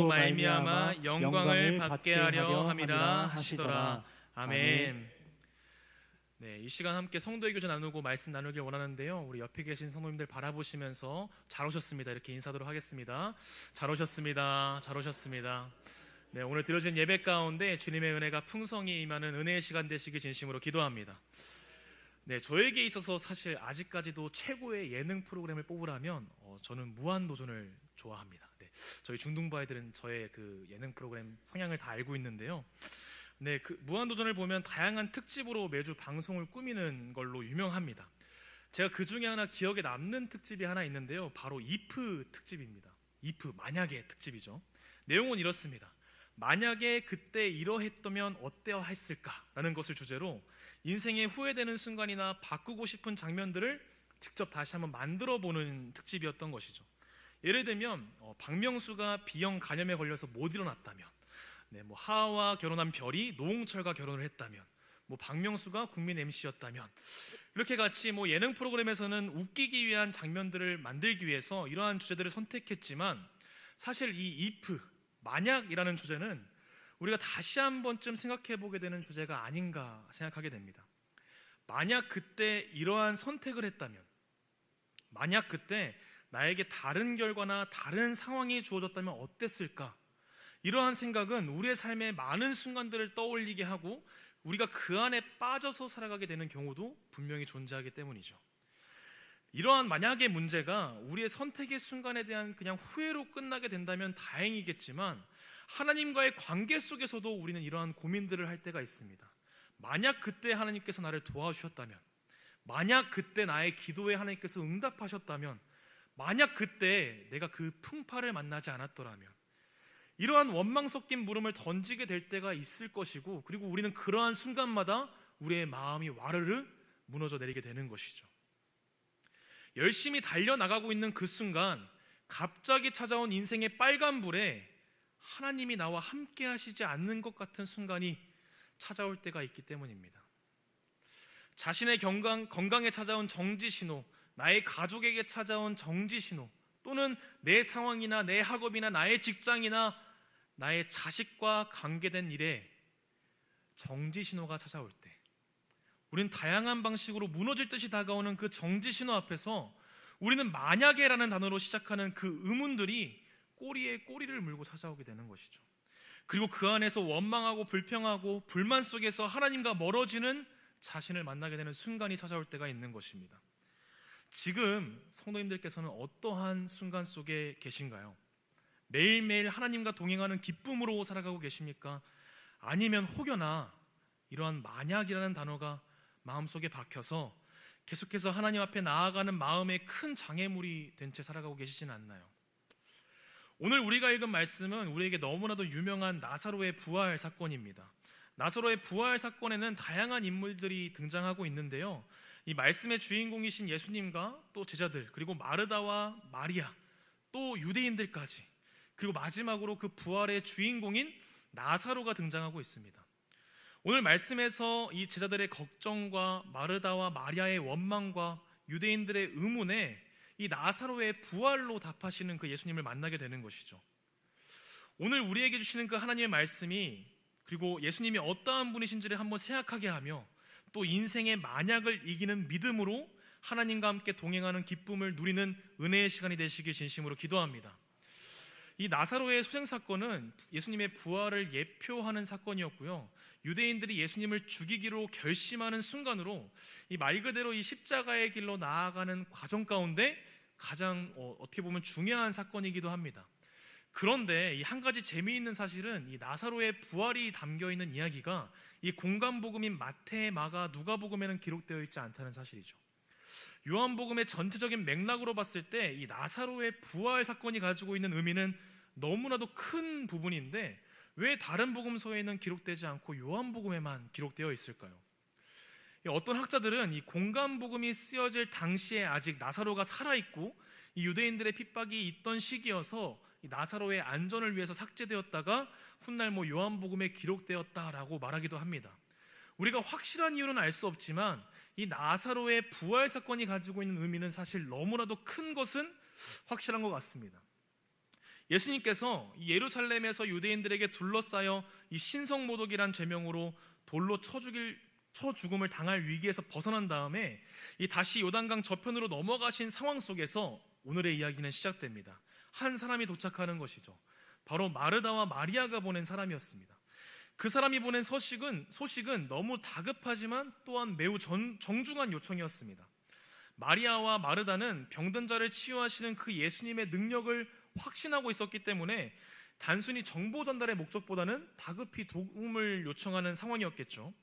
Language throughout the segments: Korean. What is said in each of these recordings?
말미암아 영광을 받게 하려 함이라 하시더라. 아멘. 네, 이 시간 함께 성도의 교제 나누고 말씀 나누길 원하는데요. 우리 옆에 계신 성도님들 바라보시면서 잘 오셨습니다 이렇게 인사하도록 하겠습니다. 잘 오셨습니다. 잘 오셨습니다. 네, 오늘 드려진 예배 가운데 주님의 은혜가 풍성히 임하는 은혜의 시간 되시길 진심으로 기도합니다. 네, 저에게 있어서 사실 아직까지도 최고의 예능 프로그램을 뽑으라면 저는 무한도전을 좋아합니다. 네, 저희 중등부 아이들은 저의 그 예능 프로그램 성향을 다 알고 있는데요. 네, 그 무한도전을 보면 다양한 특집으로 매주 방송을 꾸미는 걸로 유명합니다. 제가 그 중에 하나 기억에 남는 특집이 하나 있는데요. 바로 if 특집입니다. if, 만약의 특집이죠. 내용은 이렇습니다. 만약에 그때 이러했다면 어때야 했을까라는 것을 주제로 인생에 후회되는 순간이나 바꾸고 싶은 장면들을 직접 다시 한번 만들어 보는 특집이었던 것이죠. 예를 들면 박명수가 B형 간염에 걸려서 못 일어났다면, 네, 하하와 결혼한 별이 노홍철과 결혼을 했다면, 박명수가 국민 MC였다면, 이렇게 같이 예능 프로그램에서는 웃기기 위한 장면들을 만들기 위해서 이러한 주제들을 선택했지만, 사실 이 if, 만약이라는 주제는 우리가 다시 한 번쯤 생각해 보게 되는 주제가 아닌가 생각하게 됩니다. 만약 그때 이러한 선택을 했다면, 만약 그때 나에게 다른 결과나 다른 상황이 주어졌다면 어땠을까? 이러한 생각은 우리의 삶의 많은 순간들을 떠올리게 하고 우리가 그 안에 빠져서 살아가게 되는 경우도 분명히 존재하기 때문이죠. 이러한 만약의 문제가 우리의 선택의 순간에 대한 그냥 후회로 끝나게 된다면 다행이겠지만, 하나님과의 관계 속에서도 우리는 이러한 고민들을 할 때가 있습니다. 만약 그때 하나님께서 나를 도와주셨다면, 만약 그때 나의 기도에 하나님께서 응답하셨다면, 만약 그때 내가 그 풍파를 만나지 않았더라면, 이러한 원망 섞인 물음을 던지게 될 때가 있을 것이고, 그리고 우리는 그러한 순간마다 우리의 마음이 와르르 무너져 내리게 되는 것이죠. 열심히 달려나가고 있는 그 순간 갑자기 찾아온 인생의 빨간불에 하나님이 나와 함께 하시지 않는 것 같은 순간이 찾아올 때가 있기 때문입니다. 자신의 건강에 찾아온 정지신호, 나의 가족에게 찾아온 정지신호, 또는 내 상황이나 내 학업이나 나의 직장이나 나의 자식과 관계된 일에 정지신호가 찾아올 때, 우리는 다양한 방식으로 무너질 듯이 다가오는 그 정지신호 앞에서 우리는 만약에라는 단어로 시작하는 그 의문들이 꼬리에 꼬리를 물고 찾아오게 되는 것이죠. 그리고 그 안에서 원망하고 불평하고 불만 속에서 하나님과 멀어지는 자신을 만나게 되는 순간이 찾아올 때가 있는 것입니다. 지금 성도님들께서는 어떠한 순간 속에 계신가요? 매일매일 하나님과 동행하는 기쁨으로 살아가고 계십니까? 아니면 혹여나 이러한 만약이라는 단어가 마음속에 박혀서 계속해서 하나님 앞에 나아가는 마음에 큰 장애물이 된 채 살아가고 계시진 않나요? 오늘 우리가 읽은 말씀은 우리에게 너무나도 유명한 나사로의 부활 사건입니다. 나사로의 부활 사건에는 다양한 인물들이 등장하고 있는데요, 이 말씀의 주인공이신 예수님과 또 제자들, 그리고 마르다와 마리아, 또 유대인들까지, 그리고 마지막으로 그 부활의 주인공인 나사로가 등장하고 있습니다. 오늘 말씀에서 이 제자들의 걱정과 마르다와 마리아의 원망과 유대인들의 의문에 이 나사로의 부활로 답하시는 그 예수님을 만나게 되는 것이죠. 오늘 우리에게 주시는 그 하나님의 말씀이, 그리고 예수님이 어떠한 분이신지를 한번 생각하게 하며, 또 인생의 만약을 이기는 믿음으로 하나님과 함께 동행하는 기쁨을 누리는 은혜의 시간이 되시길 진심으로 기도합니다. 이 나사로의 소생사건은 예수님의 부활을 예표하는 사건이었고요, 유대인들이 예수님을 죽이기로 결심하는 순간으로 이 말 그대로 이 십자가의 길로 나아가는 과정 가운데 가장 어떻게 보면 중요한 사건이기도 합니다. 그런데 이 한 가지 재미있는 사실은 이 나사로의 부활이 담겨있는 이야기가 이 공간복음인 마태, 마가, 누가복음에는 기록되어 있지 않다는 사실이죠. 요한복음의 전체적인 맥락으로 봤을 때 이 나사로의 부활 사건이 가지고 있는 의미는 너무나도 큰 부분인데, 왜 다른 복음서에는 기록되지 않고 요한복음에만 기록되어 있을까요? 어떤 학자들은 이 공간복음이 쓰여질 당시에 아직 나사로가 살아있고 이 유대인들의 핍박이 있던 시기여서 이 나사로의 안전을 위해서 삭제되었다가 훗날 요한복음에 기록되었다라고 말하기도 합니다. 우리가 확실한 이유는 알 수 없지만 이 나사로의 부활 사건이 가지고 있는 의미는 사실 너무나도 큰 것은 확실한 것 같습니다. 예수님께서 예루살렘에서 유대인들에게 둘러싸여 이 신성모독이란 죄명으로 돌로 쳐 죽음을 당할 위기에서 벗어난 다음에 이 다시 요단강 저편으로 넘어가신 상황 속에서 오늘의 이야기는 시작됩니다. 한 사람이 도착하는 것이죠. 바로 마르다와 마리아가 보낸 사람이었습니다. 그 사람이 보낸 소식은 너무 다급하지만 또한 매우 정중한 요청이었습니다. 마리아와 마르다는 병든 자를 치유하시는 그 예수님의 능력을 확신하고 있었기 때문에 단순히 정보 전달의 목적보다는 다급히 도움을 요청하는 상황이었겠죠.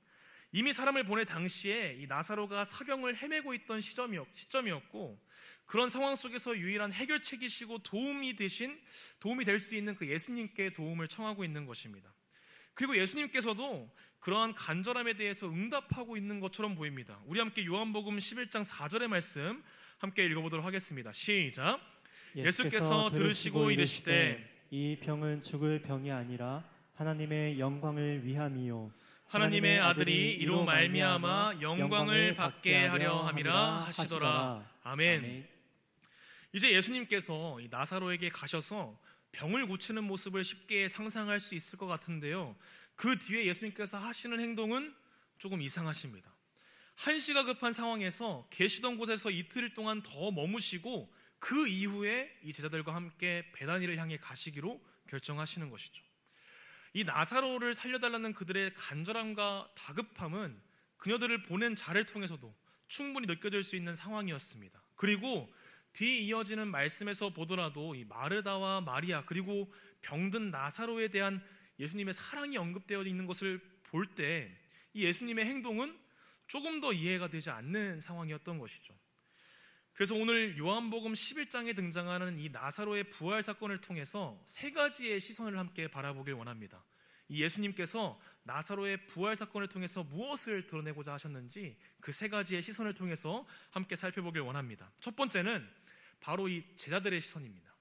이미 사람을 보낼 당시에 이 나사로가 사경을 헤매고 있던 시점이었고, 그런 상황 속에서 유일한 해결책이시고 도움이 될 수 있는 그 예수님께 도움을 청하고 있는 것입니다. 그리고 예수님께서도 그러한 간절함에 대해서 응답하고 있는 것처럼 보입니다. 우리 함께 요한복음 11장 4절의 말씀 함께 읽어보도록 하겠습니다. 시작. 예수께서 들으시고 이르시되 이 병은 죽을 병이 아니라 하나님의 영광을 위함이요 하나님의 아들이 이로 말미암아 영광을 받게 하려 함이라 하시더라. 아멘. 이제 예수님께서 이 나사로에게 가셔서 병을 고치는 모습을 쉽게 상상할 수 있을 것 같은데요, 그 뒤에 예수님께서 하시는 행동은 조금 이상하십니다. 한시가 급한 상황에서 계시던 곳에서 이틀 동안 더 머무시고 그 이후에 이 제자들과 함께 베다니를 향해 가시기로 결정하시는 것이죠. 이 나사로를 살려달라는 그들의 간절함과 다급함은 그녀들을 보낸 자를 통해서도 충분히 느껴질 수 있는 상황이었습니다. 그리고 뒤 이어지는 말씀에서 보더라도 이 마르다와 마리아 그리고 병든 나사로에 대한 예수님의 사랑이 언급되어 있는 것을 볼 때 이 예수님의 행동은 조금 더 이해가 되지 않는 상황이었던 것이죠. 그래서 오늘 요한복음 11장에 등장하는 이 나사로의 부활 사건을 통해서 세 가지의 시선을 함께 바라보길 원합니다. 이 예수님께서 나사로의 부활 사건을 통해서 무엇을 드러내고자 하셨는지 그 세 가지의 시선을 통해서 함께 살펴보길 원합니다. 첫 번째는 바로 이 제자들의 시선입니다.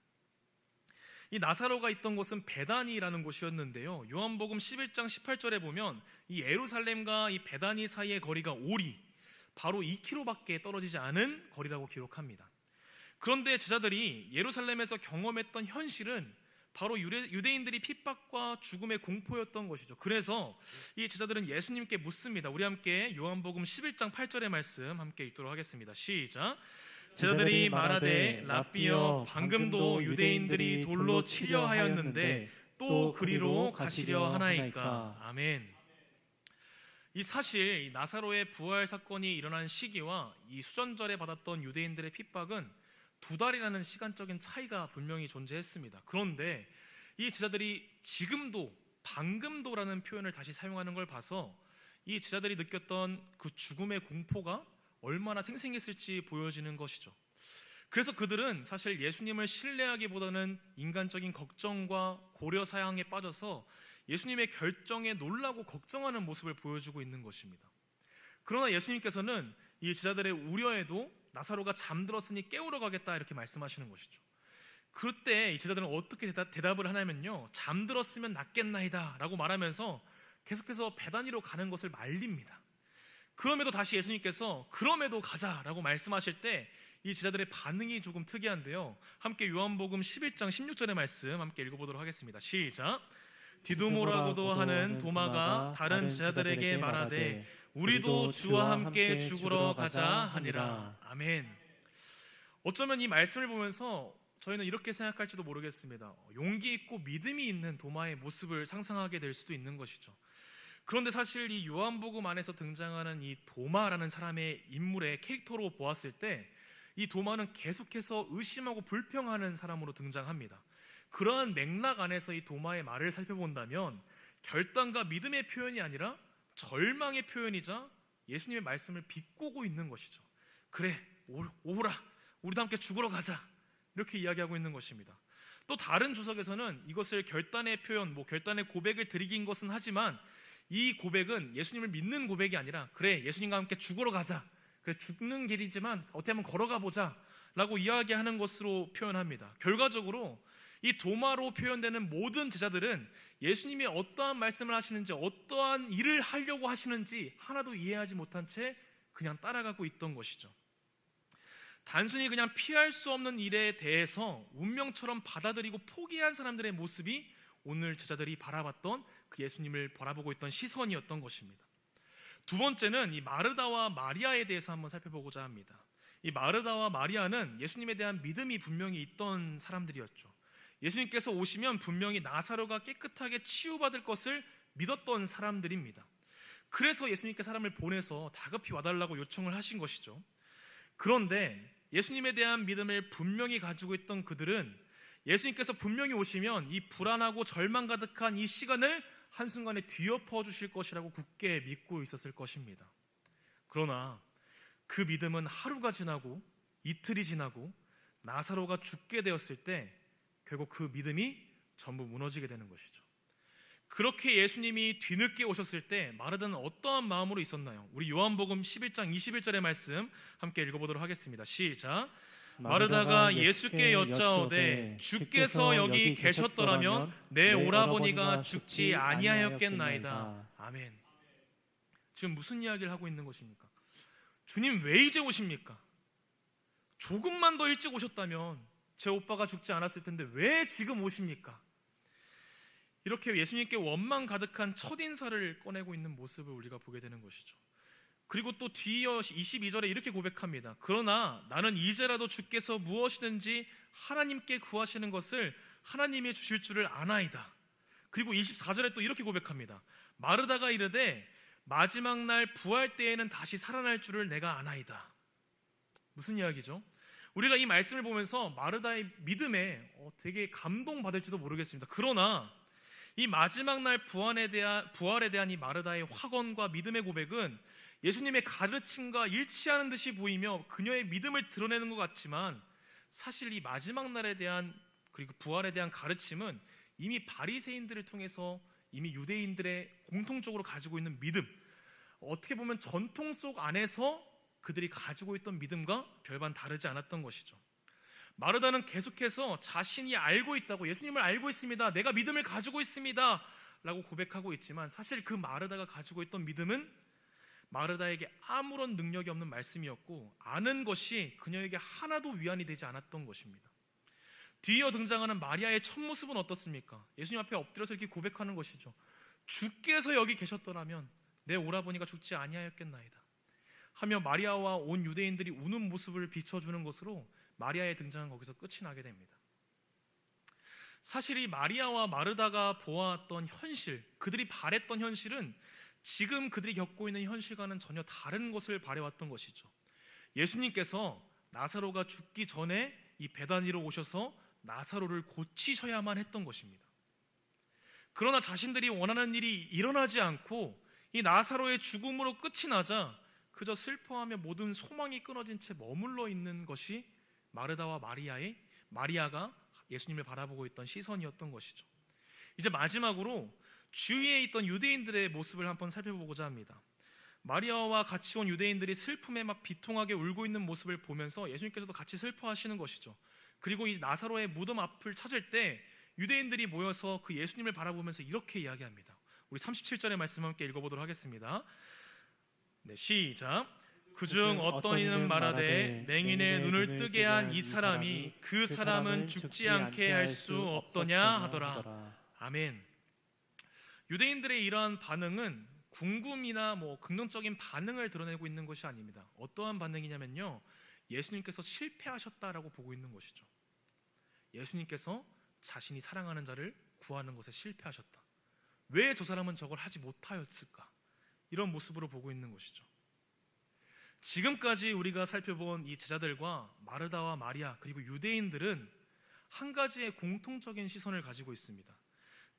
이 나사로가 있던 곳은 베다니라는 곳이었는데요, 요한복음 11장 18절에 보면 이 예루살렘과 이 베다니 사이의 거리가 오리, 바로 2km밖에 떨어지지 않은 거리라고 기록합니다. 그런데 제자들이 예루살렘에서 경험했던 현실은 바로 유대인들이 핍박과 죽음의 공포였던 것이죠. 그래서 이 제자들은 예수님께 묻습니다. 우리 함께 요한복음 11장 8절의 말씀 함께 읽도록 하겠습니다. 시작. 제자들이 말하되 라삐여, 방금도 유대인들이 돌로 치려 하였는데 또 그리로 가시려 하나이까. 아멘. 이 사실 나사로의 부활 사건이 일어난 시기와 이 수전절에 받았던 유대인들의 핍박은 2달이라는 시간적인 차이가 분명히 존재했습니다. 그런데 이 제자들이 지금도, 방금도라는 표현을 다시 사용하는 걸 봐서 이 제자들이 느꼈던 그 죽음의 공포가 얼마나 생생했을지 보여지는 것이죠. 그래서 그들은 사실 예수님을 신뢰하기보다는 인간적인 걱정과 고려 사양에 빠져서 예수님의 결정에 놀라고 걱정하는 모습을 보여주고 있는 것입니다. 그러나 예수님께서는 이 제자들의 우려에도 나사로가 잠들었으니 깨우러 가겠다 이렇게 말씀하시는 것이죠. 그때 이 제자들은 어떻게 대답을 하냐면요, 잠들었으면 낫겠나이다 라고 말하면서 계속해서 베다니로 가는 것을 말립니다. 그럼에도 다시 예수님께서 그럼에도 가자라고 말씀하실 때 이 제자들의 반응이 조금 특이한데요, 함께 요한복음 11장 16절의 말씀 함께 읽어보도록 하겠습니다. 시작. 디두모라고도 하는 도마가 다른 제자들에게 말하되 우리도 주와 함께 죽으러 가자 하니라. 아멘. 어쩌면 이 말씀을 보면서 저희는 이렇게 생각할지도 모르겠습니다. 용기 있고 믿음이 있는 도마의 모습을 상상하게 될 수도 있는 것이죠. 그런데 사실 이 요한복음 안에서 등장하는 이 도마라는 사람의 인물의 캐릭터로 보았을 때 이 도마는 계속해서 의심하고 불평하는 사람으로 등장합니다. 그러한 맥락 안에서 이 도마의 말을 살펴본다면 결단과 믿음의 표현이 아니라 절망의 표현이자 예수님의 말씀을 비꼬고 있는 것이죠. 그래, 오라, 우리도 함께 죽으러 가자, 이렇게 이야기하고 있는 것입니다. 또 다른 주석에서는 이것을 결단의 표현, 결단의 고백을 드리긴 것은 하지만 이 고백은 예수님을 믿는 고백이 아니라 그래, 예수님과 함께 죽으러 가자, 그래, 죽는 길이지만 어떻게 하면 걸어가 보자 라고 이야기하는 것으로 표현합니다. 결과적으로 이 도마로 표현되는 모든 제자들은 예수님이 어떠한 말씀을 하시는지, 어떠한 일을 하려고 하시는지 하나도 이해하지 못한 채 그냥 따라가고 있던 것이죠. 단순히 그냥 피할 수 없는 일에 대해서 운명처럼 받아들이고 포기한 사람들의 모습이 오늘 제자들이 바라봤던 그 예수님을 바라보고 있던 시선이었던 것입니다. 두 번째는 이 마르다와 마리아에 대해서 한번 살펴보고자 합니다. 이 마르다와 마리아는 예수님에 대한 믿음이 분명히 있던 사람들이었죠. 예수님께서 오시면 분명히 나사로가 깨끗하게 치유받을 것을 믿었던 사람들입니다. 그래서 예수님께 사람을 보내서 다급히 와달라고 요청을 하신 것이죠. 그런데 예수님에 대한 믿음을 분명히 가지고 있던 그들은 예수님께서 분명히 오시면 이 불안하고 절망 가득한 이 시간을 한순간에 뒤엎어 주실 것이라고 굳게 믿고 있었을 것입니다. 그러나 그 믿음은 하루가 지나고 이틀이 지나고 나사로가 죽게 되었을 때 결국 그 믿음이 전부 무너지게 되는 것이죠. 그렇게 예수님이 뒤늦게 오셨을 때 마르다는 어떠한 마음으로 있었나요? 우리 요한복음 11장 21절의 말씀 함께 읽어보도록 하겠습니다. 시작. 마르다가 예수께 여짜오되 주께서 여기 계셨더라면 내 오라버니가 죽지 아니하였겠나이다. 아멘. 지금 무슨 이야기를 하고 있는 것입니까? 주님 왜 이제 오십니까? 조금만 더 일찍 오셨다면 제 오빠가 죽지 않았을 텐데 왜 지금 오십니까? 이렇게 예수님께 원망 가득한 첫인사를 꺼내고 있는 모습을 우리가 보게 되는 것이죠. 그리고 또 뒤이어 22절에 이렇게 고백합니다. 그러나 나는 이제라도 주께서 무엇이든지 하나님께 구하시는 것을 하나님이 주실 줄을 아나이다. 그리고 24절에 또 이렇게 고백합니다. 마르다가 이르되 마지막 날 부활 때에는 다시 살아날 줄을 내가 아나이다. 무슨 이야기죠? 우리가 이 말씀을 보면서 마르다의 믿음에 되게 감동받을지도 모르겠습니다. 그러나 이 마지막 날 부활에 대한 이 마르다의 확언과 믿음의 고백은 예수님의 가르침과 일치하는 듯이 보이며 그녀의 믿음을 드러내는 것 같지만 사실 이 마지막 날에 대한 그리고 부활에 대한 가르침은 이미 바리새인들을 통해서 이미 유대인들의 공통적으로 가지고 있는 믿음, 어떻게 보면 전통 속 안에서 그들이 가지고 있던 믿음과 별반 다르지 않았던 것이죠. 마르다는 계속해서 자신이 알고 있다고, 예수님을 알고 있습니다, 내가 믿음을 가지고 있습니다 라고 고백하고 있지만 사실 그 마르다가 가지고 있던 믿음은 마르다에게 아무런 능력이 없는 말씀이었고 아는 것이 그녀에게 하나도 위안이 되지 않았던 것입니다. 뒤이어 등장하는 마리아의 첫 모습은 어떻습니까? 예수님 앞에 엎드려서 이렇게 고백하는 것이죠. 주께서 여기 계셨더라면 내 오라버니가 죽지 아니하였겠나이다 하며 마리아와 온 유대인들이 우는 모습을 비춰주는 것으로 마리아의 등장은 거기서 끝이 나게 됩니다. 사실 이 마리아와 마르다가 보았던 현실, 그들이 바랬던 현실은 지금 그들이 겪고 있는 현실과는 전혀 다른 것을 바래왔던 것이죠. 예수님께서 나사로가 죽기 전에 이 베다니로 오셔서 나사로를 고치셔야만 했던 것입니다. 그러나 자신들이 원하는 일이 일어나지 않고 이 나사로의 죽음으로 끝이 나자 그저 슬퍼하며 모든 소망이 끊어진 채 머물러 있는 것이 마르다와 마리아가 예수님을 바라보고 있던 시선이었던 것이죠. 이제 마지막으로 주위에 있던 유대인들의 모습을 한번 살펴보고자 합니다. 마리아와 같이 온 유대인들이 슬픔에 막 비통하게 울고 있는 모습을 보면서 예수님께서도 같이 슬퍼하시는 것이죠. 그리고 이 나사로의 무덤 앞을 찾을 때 유대인들이 모여서 그 예수님을 바라보면서 이렇게 이야기합니다. 우리 37절의 말씀 함께 읽어보도록 하겠습니다. 네, 시작. 그중 어떤 이는 말하되 맹인의 눈을 뜨게 한 이 사람이 그 사람은 죽지 않게 할 수 없더냐 하더라. 아멘. 유대인들의 이러한 반응은 궁금이나 긍정적인 반응을 드러내고 있는 것이 아닙니다. 어떠한 반응이냐면요, 예수님께서 실패하셨다라고 보고 있는 것이죠. 예수님께서 자신이 사랑하는 자를 구하는 것에 실패하셨다. 왜 저 사람은 저걸 하지 못하였을까? 이런 모습으로 보고 있는 것이죠. 지금까지 우리가 살펴본 이 제자들과 마르다와 마리아 그리고 유대인들은 한 가지의 공통적인 시선을 가지고 있습니다.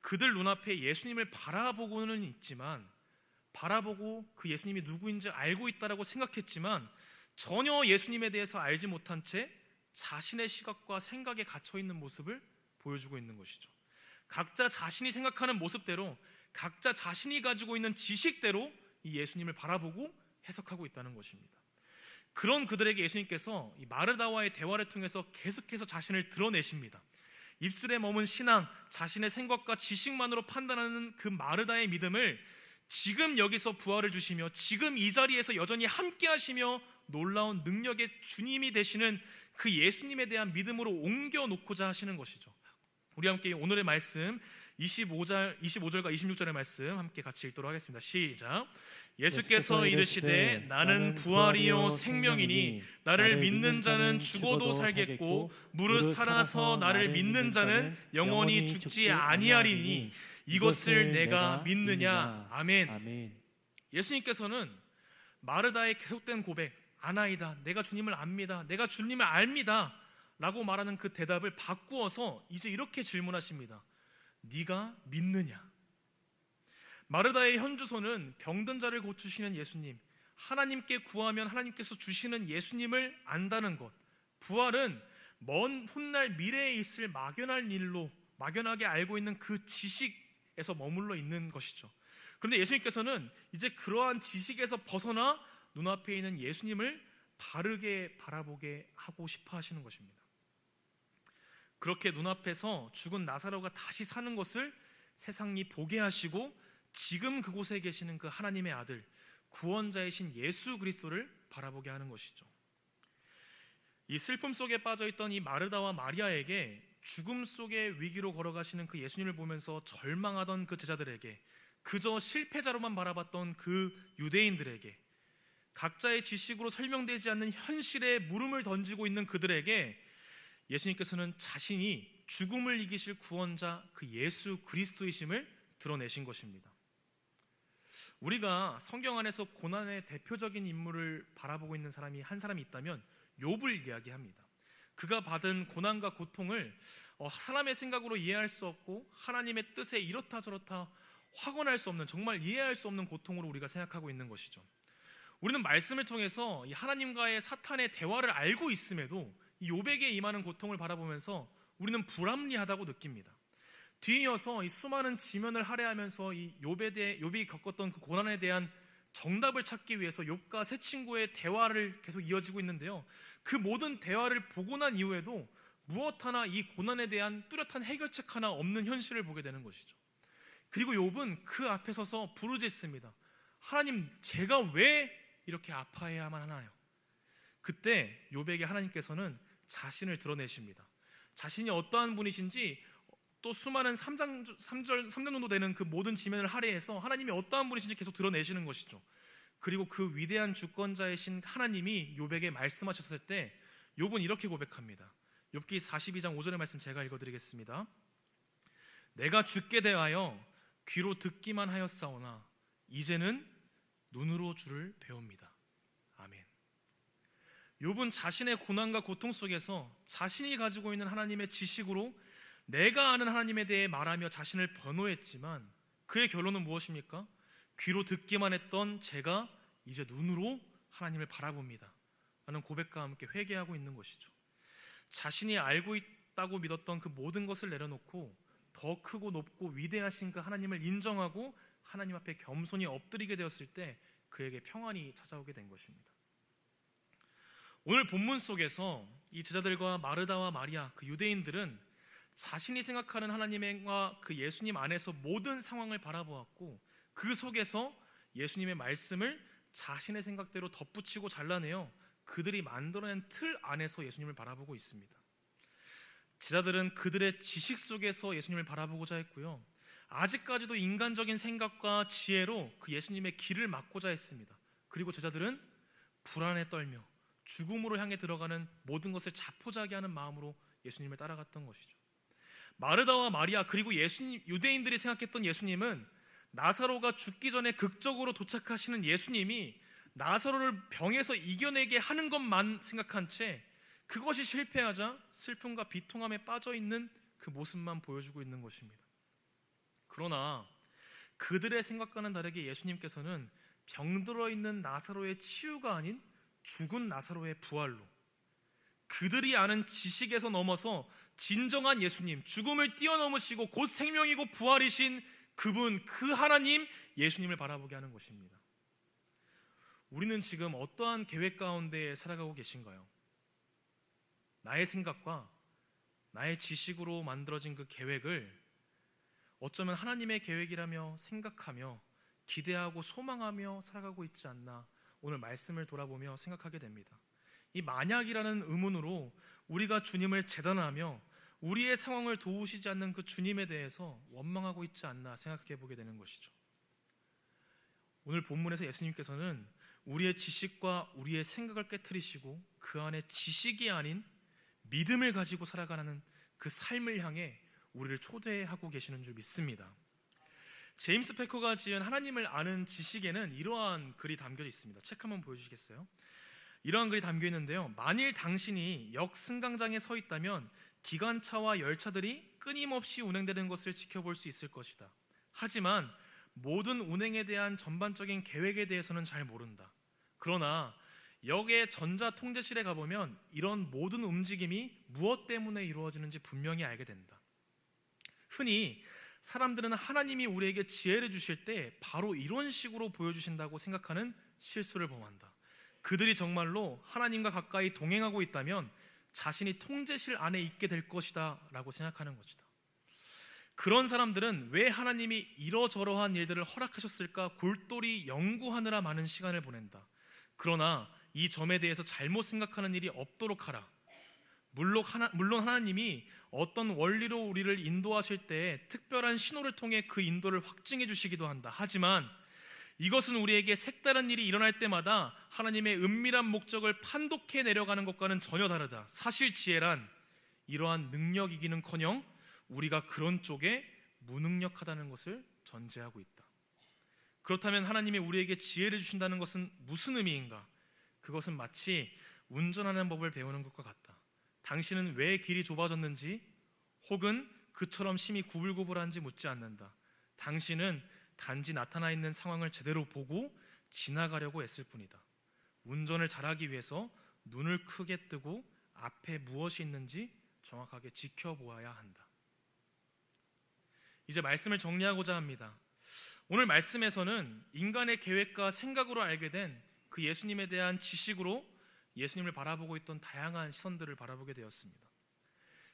그들 눈앞에 예수님을 바라보고는 있지만, 바라보고 그 예수님이 누구인지 알고 있다라고 생각했지만 전혀 예수님에 대해서 알지 못한 채 자신의 시각과 생각에 갇혀 있는 모습을 보여주고 있는 것이죠. 각자 자신이 생각하는 모습대로, 각자 자신이 가지고 있는 지식대로 이 예수님을 바라보고 해석하고 있다는 것입니다. 그런 그들에게 예수님께서 이 마르다와의 대화를 통해서 계속해서 자신을 드러내십니다. 입술에 머문 신앙, 자신의 생각과 지식만으로 판단하는 그 마르다의 믿음을 지금 여기서 부활을 주시며 지금 이 자리에서 여전히 함께 하시며 놀라운 능력의 주님이 되시는 그 예수님에 대한 믿음으로 옮겨놓고자 하시는 것이죠. 우리 함께 오늘의 말씀 25절과 26절의 말씀 함께 같이 읽도록 하겠습니다. 시작. 예수께서 이르시되 나는 부활이요 생명이니 나를 믿는 자는 죽어도 살겠고 무릇 살아서 나를 믿는 자는 영원히 죽지 아니하리니 이것을 내가 믿느냐. 아멘. 예수님께서는 마르다의 계속된 고백, 아나이다, 내가 주님을 압니다, 내가 주님을 압니다 라고 말하는 그 대답을 바꾸어서 이제 이렇게 질문하십니다. 네가 믿느냐? 마르다의 현주소는 병든 자를 고치시는 예수님, 하나님께 구하면 하나님께서 주시는 예수님을 안다는 것, 부활은 먼 훗날 미래에 있을 막연하게 알고 있는 그 지식에서 머물러 있는 것이죠. 그런데 예수님께서는 이제 그러한 지식에서 벗어나 눈앞에 있는 예수님을 바르게 바라보게 하고 싶어 하시는 것입니다. 그렇게 눈앞에서 죽은 나사로가 다시 사는 것을 세상이 보게 하시고 지금 그곳에 계시는 그 하나님의 아들, 구원자이신 예수 그리스도를 바라보게 하는 것이죠. 이 슬픔 속에 빠져있던 이 마르다와 마리아에게 죽음 속의 위기로 걸어가시는 그 예수님을 보면서 절망하던 그 제자들에게, 그저 실패자로만 바라봤던 그 유대인들에게, 각자의 지식으로 설명되지 않는 현실에 물음을 던지고 있는 그들에게 예수님께서는 자신이 죽음을 이기실 구원자 그 예수 그리스도이심을 드러내신 것입니다. 우리가 성경 안에서 고난의 대표적인 인물을 바라보고 있는 사람이 한 사람이 있다면 욥을 이야기합니다. 그가 받은 고난과 고통을 사람의 생각으로 이해할 수 없고 하나님의 뜻에 이렇다 저렇다 확언할 수 없는, 정말 이해할 수 없는 고통으로 우리가 생각하고 있는 것이죠. 우리는 말씀을 통해서 이 하나님과의 사탄의 대화를 알고 있음에도 이 욥에게 임하는 고통을 바라보면서 우리는 불합리하다고 느낍니다. 뒤이어서 이 수많은 지면을 할애하면서 이 욥이 겪었던 그 고난에 대한 정답을 찾기 위해서 욥과 세 친구의 대화를 계속 이어지고 있는데요. 그 모든 대화를 보고 난 이후에도 무엇 하나 이 고난에 대한 뚜렷한 해결책 하나 없는 현실을 보게 되는 것이죠. 그리고 욥은 그 앞에 서서 부르짖습니다. 하나님, 제가 왜 이렇게 아파해야만 하나요? 그때 욥에게 하나님께서는 자신을 드러내십니다. 자신이 어떠한 분이신지, 또 수많은 3년 정도 되는 그 모든 지면을 할애해서 하나님이 어떠한 분이신지 계속 드러내시는 것이죠. 그리고 그 위대한 주권자이신 하나님이 욥에게 말씀하셨을 때 욥은 이렇게 고백합니다. 욥기 42장 5절의 말씀 제가 읽어드리겠습니다. 내가 주께 대하여 귀로 듣기만 하였사오나 이제는 눈으로 주를 배웁니다. 아멘. 욥은 자신의 고난과 고통 속에서 자신이 가지고 있는 하나님의 지식으로 내가 아는 하나님에 대해 말하며 자신을 변호했지만 그의 결론은 무엇입니까? 귀로 듣기만 했던 제가 이제 눈으로 하나님을 바라봅니다 라는 고백과 함께 회개하고 있는 것이죠. 자신이 알고 있다고 믿었던 그 모든 것을 내려놓고 더 크고 높고 위대하신 그 하나님을 인정하고 하나님 앞에 겸손히 엎드리게 되었을 때 그에게 평안이 찾아오게 된 것입니다. 오늘 본문 속에서 이 제자들과 마르다와 마리아, 그 유대인들은 자신이 생각하는 하나님과 그 예수님 안에서 모든 상황을 바라보았고 그 속에서 예수님의 말씀을 자신의 생각대로 덧붙이고 잘라내어 그들이 만들어낸 틀 안에서 예수님을 바라보고 있습니다. 제자들은 그들의 지식 속에서 예수님을 바라보고자 했고요, 아직까지도 인간적인 생각과 지혜로 그 예수님의 길을 막고자 했습니다. 그리고 제자들은 불안에 떨며 죽음으로 향해 들어가는 모든 것을 자포자기하는 마음으로 예수님을 따라갔던 것이죠. 마르다와 마리아 그리고 유대인들이 생각했던 예수님은 나사로가 죽기 전에 극적으로 도착하시는 예수님이 나사로를 병에서 이겨내게 하는 것만 생각한 채 그것이 실패하자 슬픔과 비통함에 빠져있는 그 모습만 보여주고 있는 것입니다. 그러나 그들의 생각과는 다르게 예수님께서는 병들어 있는 나사로의 치유가 아닌 죽은 나사로의 부활로, 그들이 아는 지식에서 넘어서 진정한 예수님, 죽음을 뛰어넘으시고 곧 생명이고 부활이신 그분, 그 하나님 예수님을 바라보게 하는 것입니다. 우리는 지금 어떠한 계획 가운데 살아가고 계신가요? 나의 생각과 나의 지식으로 만들어진 그 계획을 어쩌면 하나님의 계획이라며 생각하며 기대하고 소망하며 살아가고 있지 않나, 오늘 말씀을 돌아보며 생각하게 됩니다. 이 만약이라는 의문으로 우리가 주님을 재단하며 우리의 상황을 도우시지 않는 그 주님에 대해서 원망하고 있지 않나 생각해 보게 되는 것이죠. 오늘 본문에서 예수님께서는 우리의 지식과 우리의 생각을 깨트리시고 그 안에 지식이 아닌 믿음을 가지고 살아가는 그 삶을 향해 우리를 초대하고 계시는 줄 믿습니다. 제임스 패커가 지은 하나님을 아는 지식에는 이러한 글이 담겨 있습니다. 책 한번 보여주시겠어요? 이러한 글이 담겨 있는데요. 만일 당신이 역승강장에 서 있다면 기관차와 열차들이 끊임없이 운행되는 것을 지켜볼 수 있을 것이다. 하지만 모든 운행에 대한 전반적인 계획에 대해서는 잘 모른다. 그러나 역의 전자통제실에 가보면 이런 모든 움직임이 무엇 때문에 이루어지는지 분명히 알게 된다. 흔히 사람들은 하나님이 우리에게 지혜를 주실 때 바로 이런 식으로 보여주신다고 생각하는 실수를 범한다. 그들이 정말로 하나님과 가까이 동행하고 있다면 자신이 통제실 안에 있게 될 것이다 라고 생각하는 것이다. 그런 사람들은 왜 하나님이 이러저러한 일들을 허락하셨을까 골똘히 연구하느라 많은 시간을 보낸다. 그러나 이 점에 대해서 잘못 생각하는 일이 없도록 하라. 물론 하나님이 어떤 원리로 우리를 인도하실 때 특별한 신호를 통해 그 인도를 확증해 주시기도 한다. 하지만 이것은 우리에게 색다른 일이 일어날 때마다 하나님의 은밀한 목적을 판독해 내려가는 것과는 전혀 다르다. 사실 지혜란 이러한 능력이기는커녕 우리가 그런 쪽에 무능력하다는 것을 전제하고 있다. 그렇다면 하나님이 우리에게 지혜를 주신다는 것은 무슨 의미인가? 그것은 마치 운전하는 법을 배우는 것과 같다. 당신은 왜 길이 좁아졌는지 혹은 그처럼 심히 구불구불한지 묻지 않는다. 당신은 단지 나타나 있는 상황을 제대로 보고 지나가려고 애쓸 뿐이다. 운전을 잘하기 위해서 눈을 크게 뜨고 앞에 무엇이 있는지 정확하게 지켜보아야 한다. 이제 말씀을 정리하고자 합니다. 오늘 말씀에서는 인간의 계획과 생각으로 알게 된 그 예수님에 대한 지식으로 예수님을 바라보고 있던 다양한 시선들을 바라보게 되었습니다.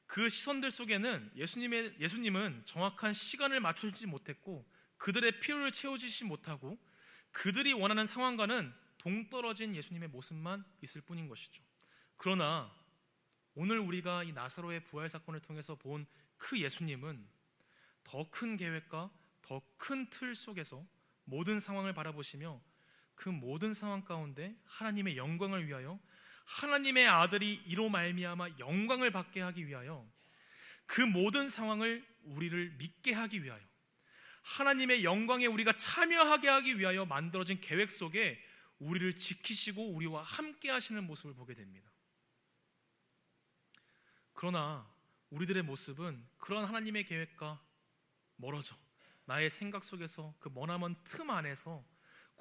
그 시선들 속에는 예수님은 정확한 시간을 맞추지 못했고 그들의 필요를 채워주지 못하고 그들이 원하는 상황과는 동떨어진 예수님의 모습만 있을 뿐인 것이죠. 그러나 오늘 우리가 이 나사로의 부활 사건을 통해서 본 그 예수님은 더 큰 계획과 더 큰 틀 속에서 모든 상황을 바라보시며 그 모든 상황 가운데 하나님의 영광을 위하여 하나님의 아들이 이로 말미암아 영광을 받게 하기 위하여 그 모든 상황을 우리를 믿게 하기 위하여 하나님의 영광에 우리가 참여하게 하기 위하여 만들어진 계획 속에 우리를 지키시고 우리와 함께 하시는 모습을 보게 됩니다. 그러나 우리들의 모습은 그런 하나님의 계획과 멀어져 나의 생각 속에서 그 머나먼 틈 안에서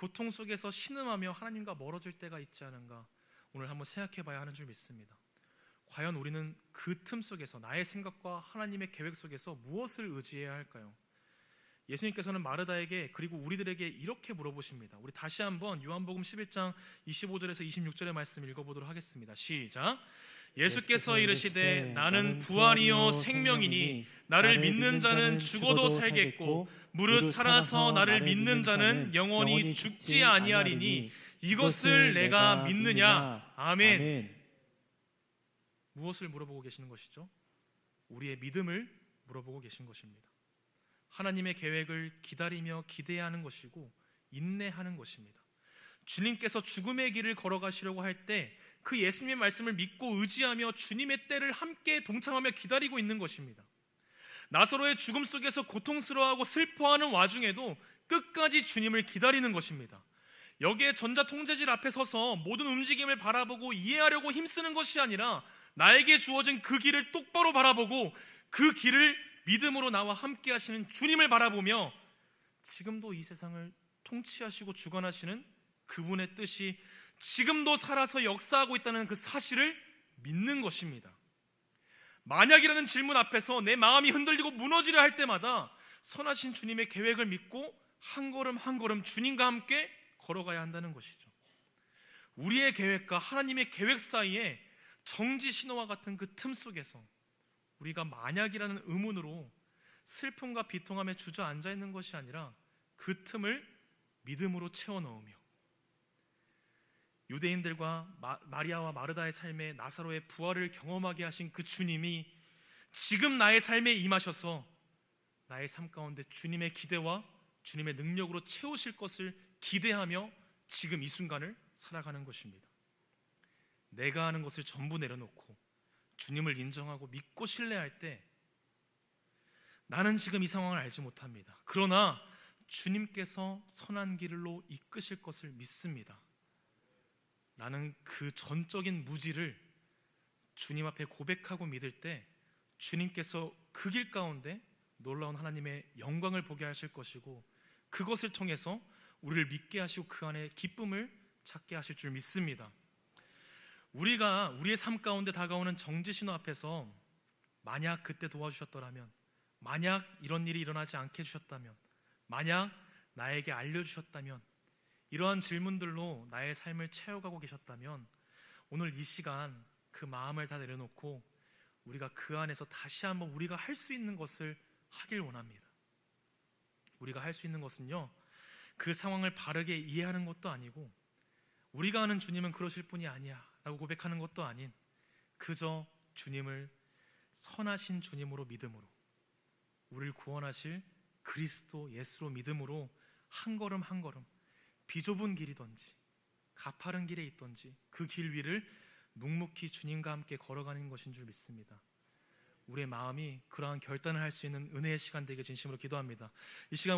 고통 속에서 신음하며 하나님과 멀어질 때가 있지 않은가 오늘 한번 생각해 봐야 하는 줄 믿습니다. 과연 우리는 그 틈 속에서 나의 생각과 하나님의 계획 속에서 무엇을 의지해야 할까요? 예수님께서는 마르다에게 그리고 우리들에게 이렇게 물어보십니다. 우리 다시 한번 요한복음 11장 25절에서 26절의 말씀 읽어보도록 하겠습니다. 시작. 예수께서 이르시되 나는 부활이요 생명이니 나를 믿는 자는 죽어도 살겠고 무릇 살아서 나를 믿는 자는 영원히 죽지 아니하리니 이것을 내가 믿느냐? 아멘. 무엇을 물어보고 계시는 것이죠? 우리의 믿음을 물어보고 계신 것입니다. 하나님의 계획을 기다리며 기대하는 것이고 인내하는 것입니다. 주님께서 죽음의 길을 걸어가시려고 할 때 그 예수님의 말씀을 믿고 의지하며 주님의 때를 함께 동참하며 기다리고 있는 것입니다. 나사로의 죽음 속에서 고통스러워하고 슬퍼하는 와중에도 끝까지 주님을 기다리는 것입니다. 여기에 전자통제실 앞에 서서 모든 움직임을 바라보고 이해하려고 힘쓰는 것이 아니라 나에게 주어진 그 길을 똑바로 바라보고 그 길을 믿음으로 나와 함께 하시는 주님을 바라보며 지금도 이 세상을 통치하시고 주관하시는 그분의 뜻이 지금도 살아서 역사하고 있다는 그 사실을 믿는 것입니다. 만약이라는 질문 앞에서 내 마음이 흔들리고 무너지려 할 때마다 선하신 주님의 계획을 믿고 한 걸음 한 걸음 주님과 함께 걸어가야 한다는 것이죠. 우리의 계획과 하나님의 계획 사이에 정지 신호와 같은 그 틈 속에서 우리가 만약이라는 의문으로 슬픔과 비통함에 주저앉아 있는 것이 아니라 그 틈을 믿음으로 채워 넣으며 유대인들과 마리아와 마르다의 삶에 나사로의 부활을 경험하게 하신 그 주님이 지금 나의 삶에 임하셔서 나의 삶 가운데 주님의 기대와 주님의 능력으로 채우실 것을 기대하며 지금 이 순간을 살아가는 것입니다. 내가 하는 것을 전부 내려놓고 주님을 인정하고 믿고 신뢰할 때 나는 지금 이 상황을 알지 못합니다. 그러나 주님께서 선한 길로 이끄실 것을 믿습니다. 라는 그 전적인 무지를 주님 앞에 고백하고 믿을 때 주님께서 그 길 가운데 놀라운 하나님의 영광을 보게 하실 것이고 그것을 통해서 우리를 믿게 하시고 그 안에 기쁨을 찾게 하실 줄 믿습니다. 우리가 우리의 삶 가운데 다가오는 정지 신호 앞에서 만약 그때 도와주셨더라면, 만약 이런 일이 일어나지 않게 해주셨다면, 만약 나에게 알려주셨다면, 이러한 질문들로 나의 삶을 채워가고 계셨다면 오늘 이 시간 그 마음을 다 내려놓고 우리가 그 안에서 다시 한번 우리가 할 수 있는 것을 하길 원합니다. 우리가 할 수 있는 것은요, 그 상황을 바르게 이해하는 것도 아니고 우리가 아는 주님은 그러실 분이 아니야 라고 고백하는 것도 아닌 그저 주님을 선하신 주님으로 믿음으로, 우리를 구원하실 그리스도 예수로 믿음으로 한 걸음 한 걸음 비좁은 길이든지 가파른 길에 있든지 그 길 위를 묵묵히 주님과 함께 걸어가는 것인 줄 믿습니다. 우리의 마음이 그러한 결단을 할 수 있는 은혜의 시간 되게 진심으로 기도합니다. 이 시간